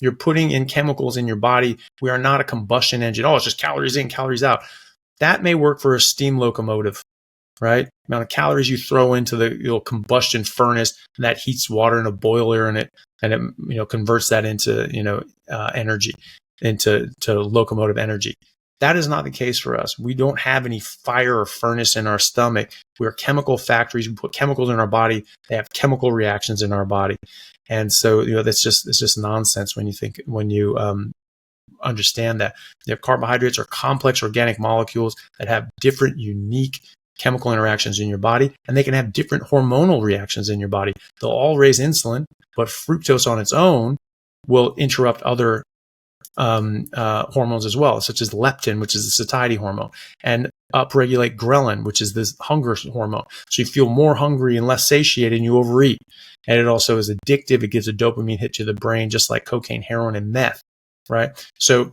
You're putting in chemicals in your body. We are not a combustion engine. Oh, it's just calories in, calories out. That may work for a steam locomotive, right? The amount of calories you throw into the combustion furnace, and that heats water in a boiler, and it converts that into energy, into locomotive energy. That is not the case for us. We don't have any fire or furnace in our stomach. We're chemical factories. We put chemicals in our body. They have chemical reactions in our body, it's just nonsense when you understand that. Carbohydrates are complex organic molecules that have different, unique chemical interactions in your body, and they can have different hormonal reactions in your body. They'll all raise insulin, but fructose on its own will interrupt other hormones as well, such as leptin, which is the satiety hormone, and upregulate ghrelin, which is this hunger hormone. So you feel more hungry and less satiated, and you overeat. And it also is addictive. It gives a dopamine hit to the brain, just like cocaine, heroin, and meth, right? So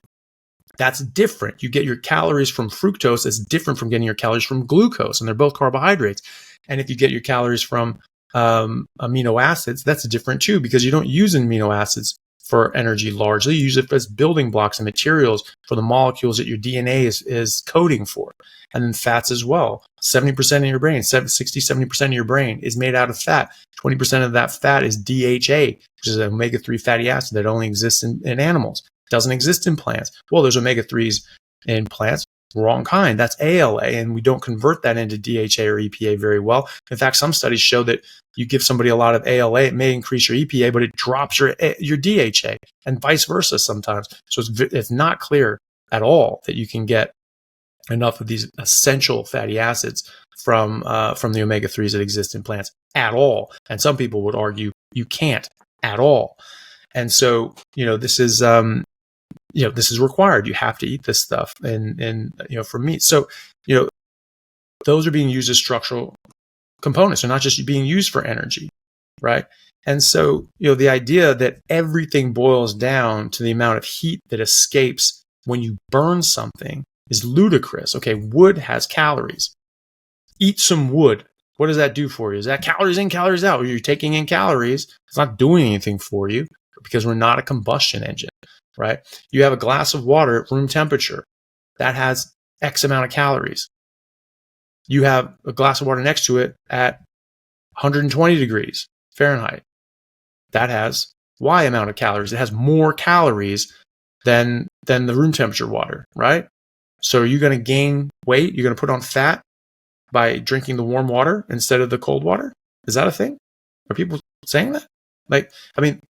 that's different. You get your calories from fructose. That's different from getting your calories from glucose, and they're both carbohydrates. And if you get your calories from amino acids, that's different too, because you don't use amino acids for energy largely. You use it as building blocks and materials for the molecules that your DNA is coding for. And then fats as well. 70% of your brain, 70% of your brain is made out of fat. 20% of that fat is DHA, which is an omega-3 fatty acid that only exists in animals. Doesn't exist in plants. Well, there's omega-3s in plants. Wrong kind. That's ALA, and we don't convert that into DHA or EPA very well. In fact, some studies show that you give somebody a lot of ALA, it may increase your EPA, but it drops your DHA, and vice versa sometimes. So it's not clear at all that you can get enough of these essential fatty acids from the omega-3s that exist in plants at all. And some people would argue you can't at all. And so, this is this is required. You have to eat this stuff and for meat. So, those are being used as structural components. They're not just being used for energy, right? And so, the idea that everything boils down to the amount of heat that escapes when you burn something is ludicrous. Okay, wood has calories. Eat some wood. What does that do for you? Is that calories in, calories out? You're taking in calories. It's not doing anything for you because we're not a combustion engine. Right? You have a glass of water at room temperature that has X amount of calories. You have a glass of water next to it at 120 degrees Fahrenheit. That has Y amount of calories. It has more calories than the room temperature water, right? So are you going to gain weight? You're going to put on fat by drinking the warm water instead of the cold water? Is that a thing? Are people saying that?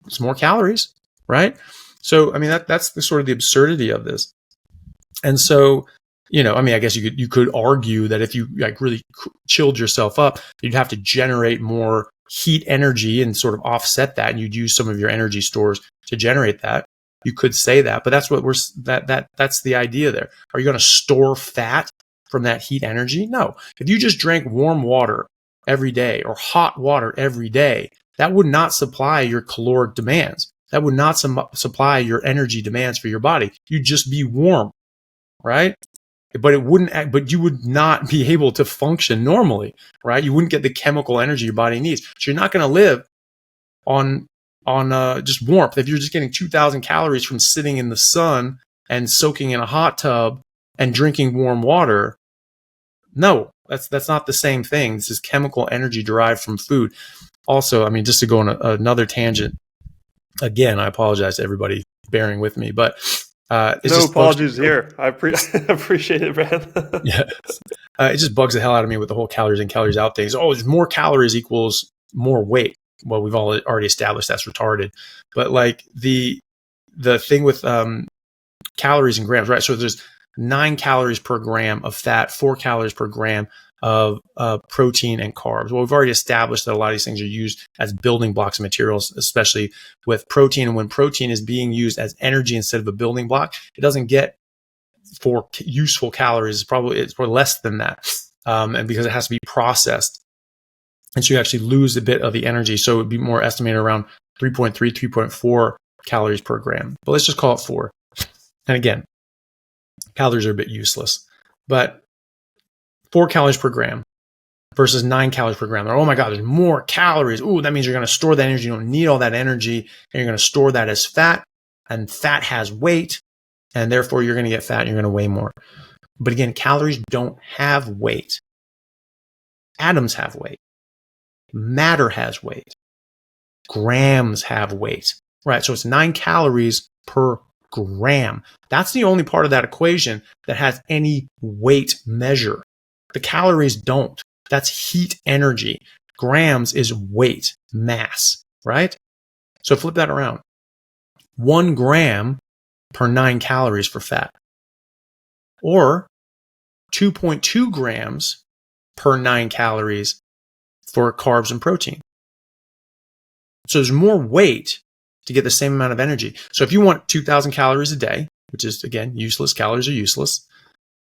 It's more calories, right? So, that's the sort of the absurdity of this. And so, I guess you could argue that if you really chilled yourself up, you'd have to generate more heat energy and sort of offset that, and you'd use some of your energy stores to generate that. You could say that, but that's what that's the idea there. Are you going to store fat from that heat energy? No. If you just drank warm water every day or hot water every day, that would not supply your caloric demands. That would not supply your energy demands for your body. You'd just be warm, right? But you would not be able to function normally, right? You wouldn't get the chemical energy your body needs. So you're not going to live on just warmth. If you're just getting 2,000 calories from sitting in the sun and soaking in a hot tub and drinking warm water, no, that's not the same thing. This is chemical energy derived from food. Also, just to go on another tangent. Again, I apologize to everybody bearing with me, but no apologies here. I appreciate it, Brad. Yeah, it just bugs the hell out of me with the whole calories in, calories out things. Oh, more calories equals more weight. Well, we've already established that's retarded. But the thing with calories in grams, right? So there's 9 calories per gram of fat, 4 calories per gram of protein and carbs. Well, we've already established that a lot of these things are used as building blocks of materials, especially with protein. And when protein is being used as energy instead of a building block, it doesn't get 4 useful calories. It's probably less than that. And because it has to be processed. And so you actually lose a bit of the energy. So it would be more estimated around 3.3, 3.4 calories per gram. But let's just call it 4. And again, calories are a bit useless. But 4 calories per gram versus 9 calories per gram. Oh my God, there's more calories. Ooh, that means you're going to store that energy. You don't need all that energy, and you're going to store that as fat. and fat has weight, and therefore you're going to get fat and you're going to weigh more. But again, calories don't have weight. Atoms have weight. Matter has weight. Grams have weight, right? So it's 9 calories per gram. That's the only part of that equation that has any weight measure. The calories don't. That's heat energy. Grams is weight, mass, right? So flip that around. 1 gram per 9 calories for fat. Or 2.2 grams per 9 calories for carbs and protein. So there's more weight to get the same amount of energy. So if you want 2,000 calories a day, which is, again, useless, calories are useless.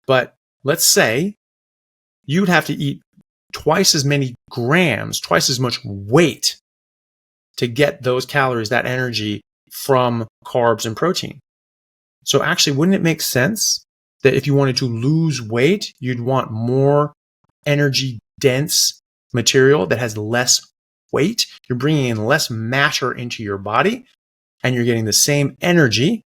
But let's say you'd have to eat twice as many grams, twice as much weight to get those calories, that energy from carbs and protein. So actually, wouldn't it make sense that if you wanted to lose weight, you'd want more energy dense material that has less weight? You're bringing in less matter into your body and you're getting the same energy.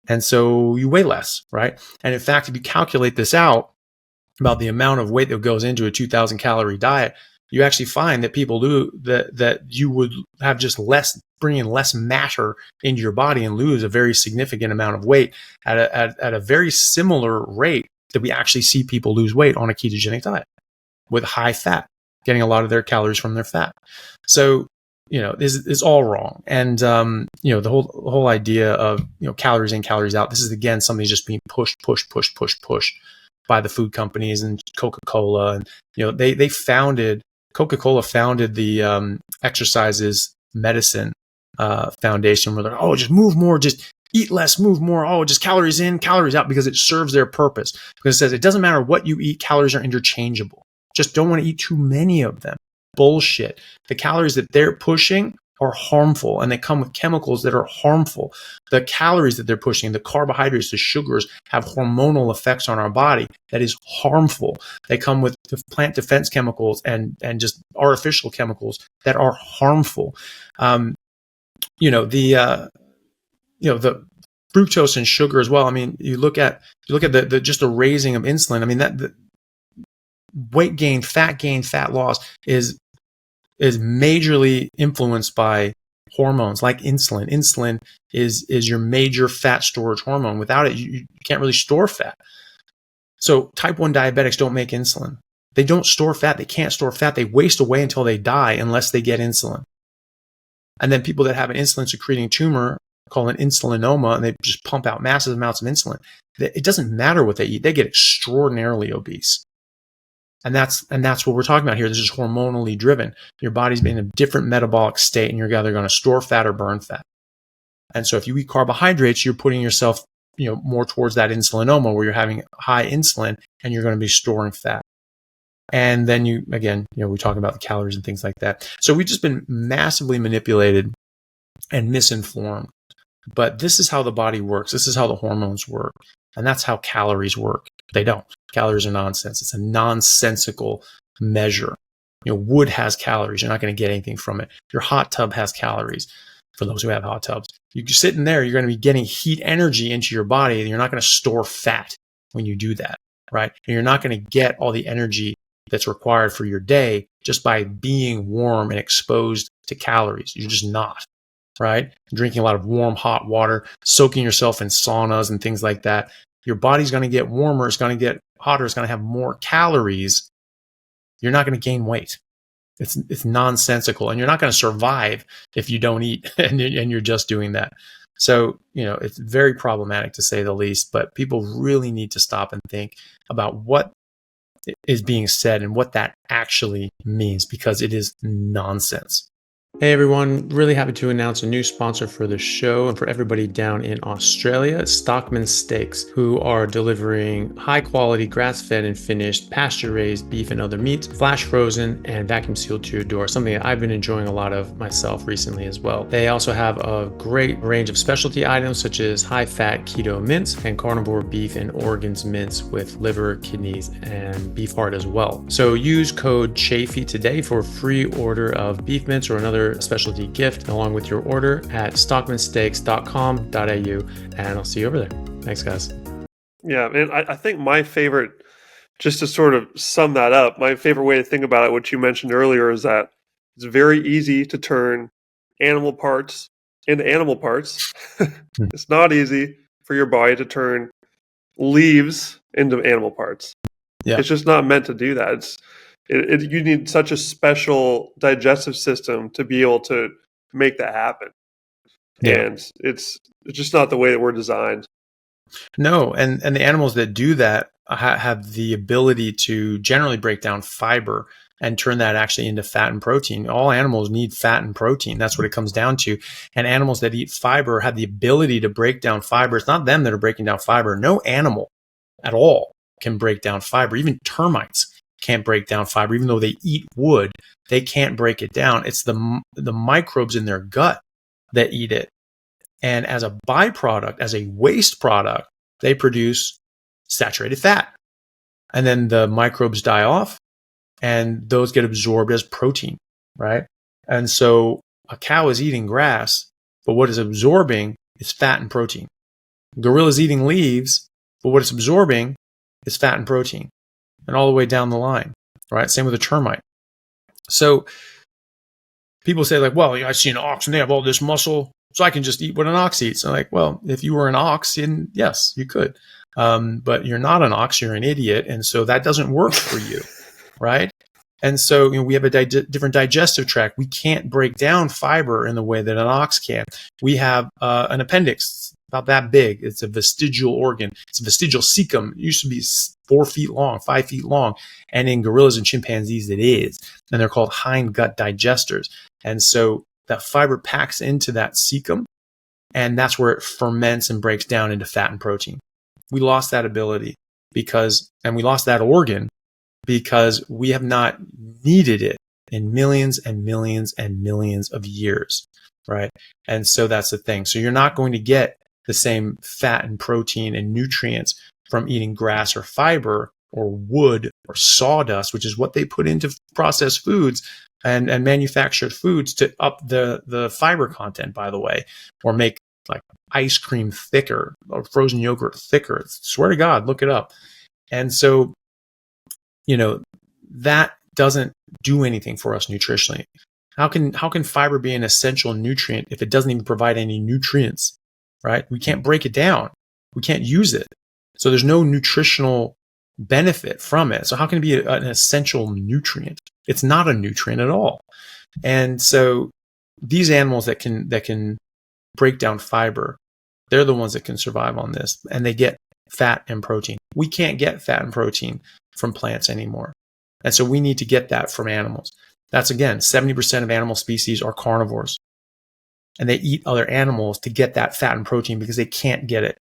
And so you weigh less, right? And in fact, if you calculate this out about the amount of weight that goes into a 2,000 calorie diet, you actually find that people do that you would have just less, bring in less matter into your body and lose a very significant amount of weight at a very similar rate that we actually see people lose weight on a ketogenic diet with high fat, getting a lot of their calories from their fat. So, it's all wrong. And, the whole idea of, calories in, calories out, this is, again, something just being pushed by the food companies and Coca-Cola. And, Coca-Cola founded the exercises medicine foundation, where they're, oh, just move more, just eat less, move more. Oh, just calories in, calories out, because it serves their purpose. Because it says it doesn't matter what you eat, calories are interchangeable. Just don't want to eat too many of them. Bullshit. The calories that they're pushing are harmful, and they come with chemicals that are harmful. The calories that they're pushing, the carbohydrates, the sugars, have hormonal effects on our body that is harmful. They come with plant defense chemicals and just artificial chemicals that are harmful. The fructose and sugar as well. I mean, you look at the just the raising of insulin. I mean, the weight gain, fat loss is majorly influenced by hormones like insulin. Insulin is your major fat storage hormone. Without it, you can't really store fat. So type 1 diabetics don't make insulin. They don't store fat. They can't store fat. They waste away until they die unless they get insulin. And then people that have an insulin secreting tumor, called an insulinoma, and they just pump out massive amounts of insulin. It doesn't matter what they eat. They get extraordinarily obese. And that's what we're talking about here. This is hormonally driven. Your body's in a different metabolic state, and you're either going to store fat or burn fat. And so if you eat carbohydrates, you're putting yourself, more towards that insulinoma, where you're having high insulin and you're going to be storing fat. And then we talk about the calories and things like that. So we've just been massively manipulated and misinformed. But this is how the body works. This is how the hormones work. And that's how calories work. They don't. Calories are nonsense. It's a nonsensical measure. Wood has calories. You're not going to get anything from it. Your hot tub has calories. For those who have hot tubs, you're sitting there, you're going to be getting heat energy into your body, and you're not going to store fat when you do that, right? And you're not going to get all the energy that's required for your day just by being warm and exposed to calories. You're just not, right? Drinking a lot of warm, hot water, soaking yourself in saunas and things like that. Your body's going to get warmer. It's going to get hotter. It's going to have more calories. You're not going to gain weight. It's nonsensical, and you're not going to survive if you don't eat and you're just doing that. So, it's very problematic to say the least, but people really need to stop and think about what is being said and what that actually means, because it is nonsense. Hey everyone, really happy to announce a new sponsor for the show and for everybody down in Australia. It's Stockman Steaks, who are delivering high quality grass-fed and finished pasture-raised beef and other meats, flash frozen and vacuum sealed to your door, something that I've been enjoying a lot of myself recently as well. They also have a great range of specialty items such as high-fat keto mince and carnivore beef and organs mince with liver, kidneys, and beef heart as well. So use code Chaffee today for a free order of beef mince or another your specialty gift along with your order at stockmansteaks.com.au, and I'll see you over there. Thanks, guys. Yeah, and I think my favorite, just to sort of sum that up, my favorite way to think about it, what you mentioned earlier, is that it's very easy to turn animal parts into animal parts. It's not easy for your body to turn leaves into animal parts. Yeah. It's just not meant to do that. You need such a special digestive system to be able to make that happen. Yeah. And it's just not the way that we're designed. No, and the animals that do that have the ability to generally break down fiber and turn that actually into fat and protein. All animals need fat and protein. That's what it comes down to. And animals that eat fiber have the ability to break down fiber. It's not them that are breaking down fiber. No animal at all can break down fiber. Even termites can't break down fiber. Even though they eat wood, they can't break it down. It's the microbes in their gut that eat it. And as a byproduct, as a waste product, they produce saturated fat. And then the microbes die off and those get absorbed as protein, right? And so a cow is eating grass, but what it's absorbing is fat and protein. Gorilla's eating leaves, but what it's absorbing is fat and protein. And all the way down the line, right? Same with a termite. So people say like, well, I see an ox and they have all this muscle, so I can just eat what an ox eats. I'm like, well, if you were an ox, then yes, you could. But you're not an ox, you're an idiot. And so that doesn't work for you, right? And so we have a different digestive tract. We can't break down fiber in the way that an ox can. We have an appendix about that big. It's a vestigial organ. It's a vestigial cecum. It used to be 4 feet long, 5 feet long. And in gorillas and chimpanzees, it is. And they're called hind gut digesters. And so that fiber packs into that cecum, and that's where it ferments and breaks down into fat and protein. We lost that ability and we lost that organ because we have not needed it in millions and millions and millions of years, right? And so that's the thing. So you're not going to get the same fat and protein and nutrients from eating grass or fiber or wood or sawdust, which is what they put into processed foods and manufactured foods to up the fiber content, by the way, or make like ice cream thicker or frozen yogurt thicker. Swear to God, look it up. And so, that doesn't do anything for us nutritionally. How can fiber be an essential nutrient if it doesn't even provide any nutrients, right? We can't break it down. We can't use it. So there's no nutritional benefit from it. So how can it be an essential nutrient? It's not a nutrient at all. And so these animals that can break down fiber, they're the ones that can survive on this, and they get fat and protein. We can't get fat and protein from plants anymore. And so we need to get that from animals. That's, again, 70% of animal species are carnivores. And they eat other animals to get that fat and protein because they can't get it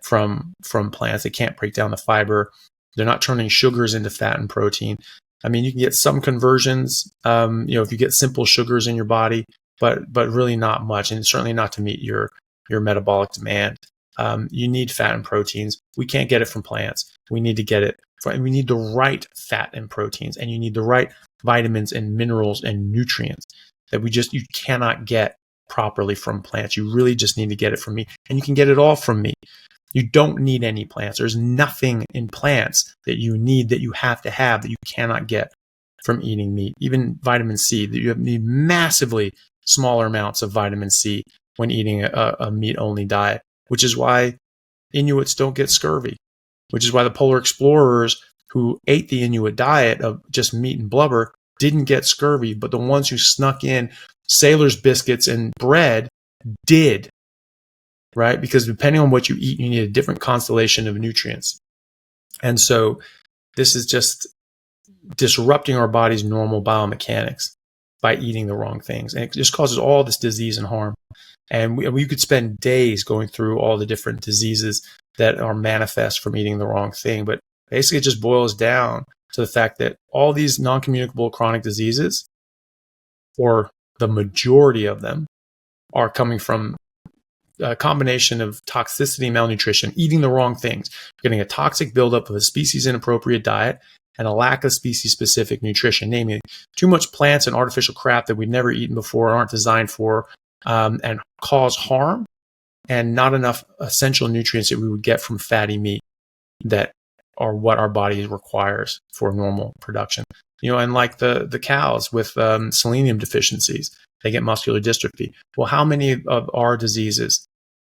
from plants. They can't break down the fiber. They're not turning sugars into fat and protein. I mean, you can get some conversions, if you get simple sugars in your body, but really not much, and certainly not to meet your metabolic demand. You need fat and proteins. We can't get it from plants. We need to get it we need the right fat and proteins, and you need the right vitamins and minerals and nutrients that you cannot get properly from plants. You really just need to get it from me, and you can get it all from me. You don't need any plants. There's nothing in plants that you need, that you have to have, that you cannot get from eating meat. Even vitamin C, that you need massively smaller amounts of vitamin C when eating a meat-only diet, which is why Inuits don't get scurvy, which is why the polar explorers who ate the Inuit diet of just meat and blubber didn't get scurvy, but the ones who snuck in sailor's biscuits and bread did, right? Because depending on what you eat, you need a different constellation of nutrients. And so this is just disrupting our body's normal biomechanics by eating the wrong things. And it just causes all this disease and harm. And we could spend days going through all the different diseases that are manifest from eating the wrong thing. But basically, it just boils down to the fact that all these non-communicable chronic diseases, or the majority of them, are coming from a combination of toxicity, malnutrition, eating the wrong things, getting a toxic buildup of a species inappropriate diet, and a lack of species-specific nutrition, namely too much plants and artificial crap that we've never eaten before, aren't designed for, and cause harm, and not enough essential nutrients that we would get from fatty meat that are what our body requires for normal production. And like the cows with selenium deficiencies, they get muscular dystrophy. Well, how many of our diseases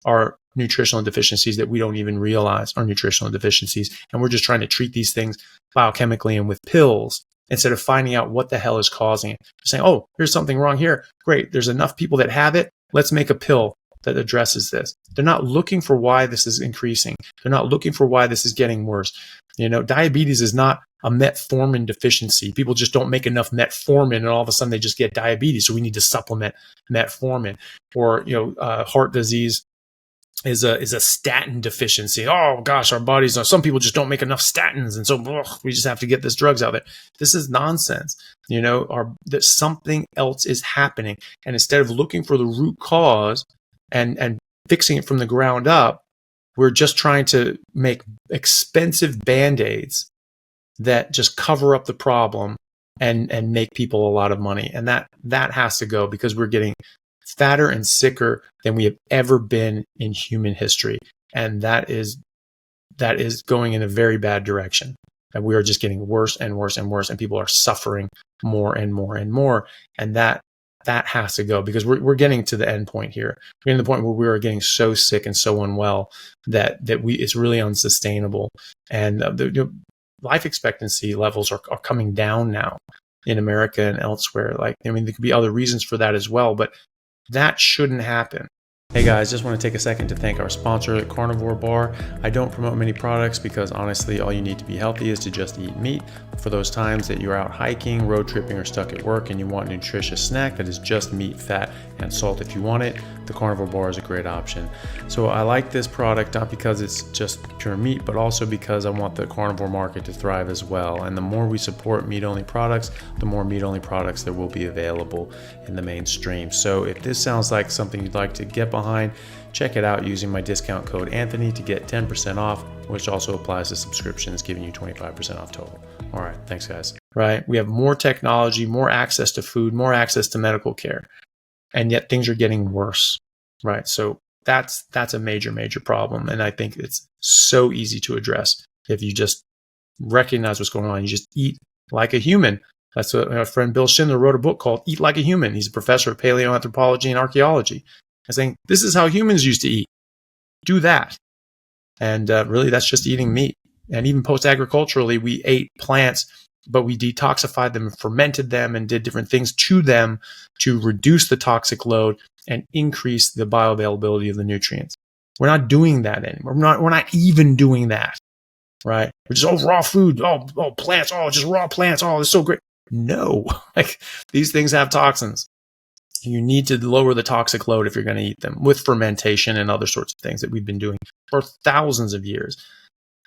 are nutritional deficiencies that we don't even realize are nutritional deficiencies? And we're just trying to treat these things biochemically and with pills instead of finding out what the hell is causing it. Saying, oh, here's something wrong here. Great. There's enough people that have it. Let's make a pill that addresses this. They're not looking for why this is increasing. They're not looking for why this is getting worse. Diabetes is not a metformin deficiency. People just don't make enough metformin and all of a sudden they just get diabetes. So we need to supplement metformin. Or, heart disease is a statin deficiency. Oh gosh, our bodies are, some people just don't make enough statins. And so we just have to get this drugs out there. This is nonsense. That something else is happening. And instead of looking for the root cause and fixing it from the ground up, we're just trying to make expensive Band-Aids that just cover up the problem and make people a lot of money. And that has to go, because we're getting fatter and sicker than we have ever been in human history. And that is going in a very bad direction. And we are just getting worse and worse and worse, and people are suffering more and more and more. And that has to go, because we're getting to the end point here. We're getting to the point where we are getting so sick and so unwell that it's really unsustainable. And life expectancy levels are coming down now in America and elsewhere. There could be other reasons for that as well, but that shouldn't happen. Hey guys, just want to take a second to thank our sponsor at Carnivore Bar. I don't promote many products because honestly, all you need to be healthy is to just eat meat. For those times that you're out hiking, road tripping, or stuck at work and you want a nutritious snack that is just meat, fat, and salt if you want it, the Carnivore Bar is a great option. So I like this product not because it's just pure meat, but also because I want the carnivore market to thrive as well. And the more we support meat-only products, the more meat-only products there will be available in the mainstream. So if this sounds like something you'd like to get behind, check it out using my discount code Anthony to get 10% off, which also applies to subscriptions, giving you 25% off total. All right, thanks guys. Right, we have more technology, more access to food, more access to medical care, and yet things are getting worse. Right, so that's a major problem, and I think it's so easy to address if you just recognize what's going on. You just eat like a human. That's what my friend Bill Schindler wrote a book called Eat Like a Human. He's a professor of paleoanthropology and archaeology. I'm saying this is how humans used to eat. Do that. And really, that's just eating meat. And even post-agriculturally, we ate plants, but we detoxified them, fermented them, and did different things to them to reduce the toxic load and increase the bioavailability of the nutrients. We're not doing that anymore. We're not even doing that, right? We're just, raw food, plants, just raw plants, it's so great. No, these things have toxins. You need to lower the toxic load if you're going to eat them with fermentation and other sorts of things that we've been doing for thousands of years.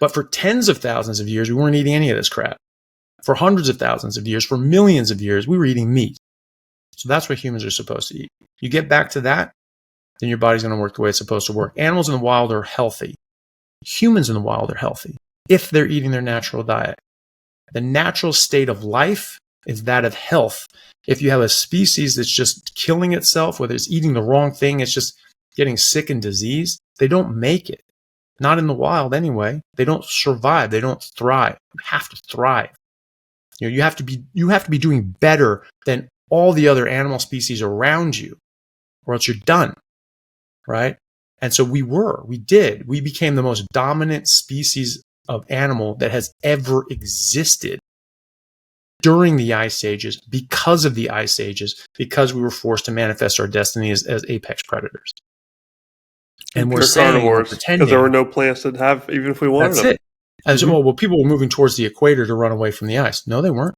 But for tens of thousands of years, we weren't eating any of this crap. For hundreds of thousands of years, for millions of years, we were eating meat. So that's what humans are supposed to eat. You get back to that, then your body's going to work the way it's supposed to work. Animals in the wild are healthy. Humans in the wild are healthy if they're eating their natural diet. The natural state of life is that of health. If you have a species that's just killing itself, whether it's eating the wrong thing, it's just getting sick and diseased, they don't make it. Not in the wild anyway. They don't survive. They don't thrive. You have to thrive. You have to be doing better than all the other animal species around you, or else you're done. Right? And so we became the most dominant species of animal that has ever existed during the ice ages, because of the ice ages, because we were forced to manifest our destiny as apex predators. And we're saying, carnivores, because there were no plants that have, even if we wanted them. That's it. Well, people were moving towards the equator to run away from the ice. No, they weren't.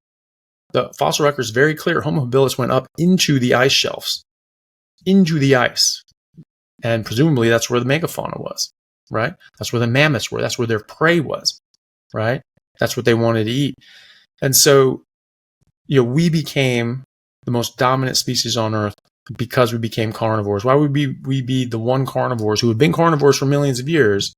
The fossil record is very clear. Homo habilis went up into the ice shelves, into the ice. And presumably that's where the megafauna was, right? That's where the mammoths were. That's where their prey was, right? That's what they wanted to eat. And so, we became the most dominant species on Earth because we became carnivores. Why would we be the one carnivores who have been carnivores for millions of years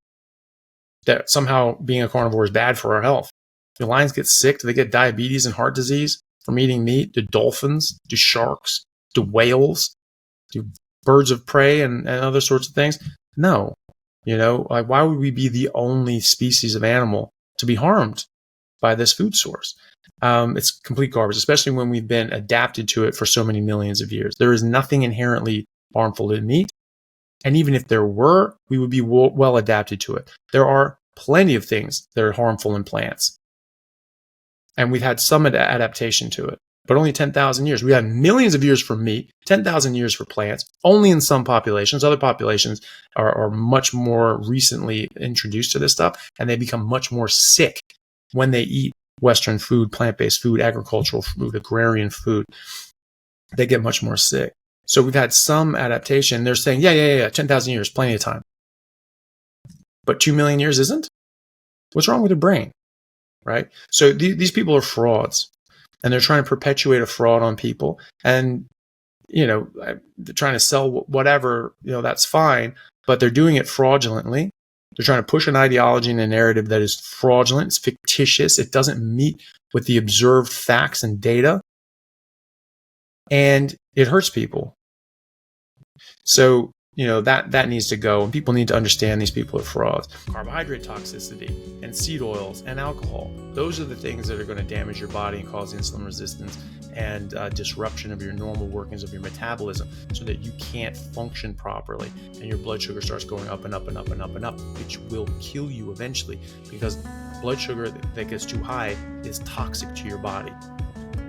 that somehow being a carnivore is bad for our health? Do lions get sick? Do they get diabetes and heart disease from eating meat? Do dolphins? Do sharks? Do whales? Do birds of prey and other sorts of things? No. Like, why would we be the only species of animal to be harmed by this food source? It's complete garbage, especially when we've been adapted to it for so many millions of years. There is nothing inherently harmful in meat. And even if there were, we would be well adapted to it. There are plenty of things that are harmful in plants. And we've had some adaptation to it, but only 10,000 years. We had millions of years for meat, 10,000 years for plants, only in some populations. Other populations are much more recently introduced to this stuff, and they become much more sick when they eat Western food, plant-based food, agricultural food, agrarian food. They get much more sick. So we've had some adaptation. They're saying, yeah, 10,000 years, plenty of time. But 2 million years isn't? What's wrong with your brain? Right? So these people are frauds, and they're trying to perpetuate a fraud on people. And, they're trying to sell whatever, that's fine, but they're doing it fraudulently. They're trying to push an ideology and a narrative that is fraudulent. It's fictitious. It doesn't meet with the observed facts and data. And it hurts people. So, that needs to go, and people need to understand these people are frauds. Carbohydrate toxicity and seed oils and alcohol. Those are the things that are going to damage your body and cause insulin resistance and disruption of your normal workings of your metabolism, so that you can't function properly and your blood sugar starts going up and up and up and up and up, which will kill you eventually, because blood sugar that gets too high is toxic to your body.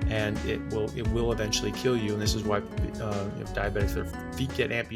And it will eventually kill you. And this is why diabetics, their feet get amputated.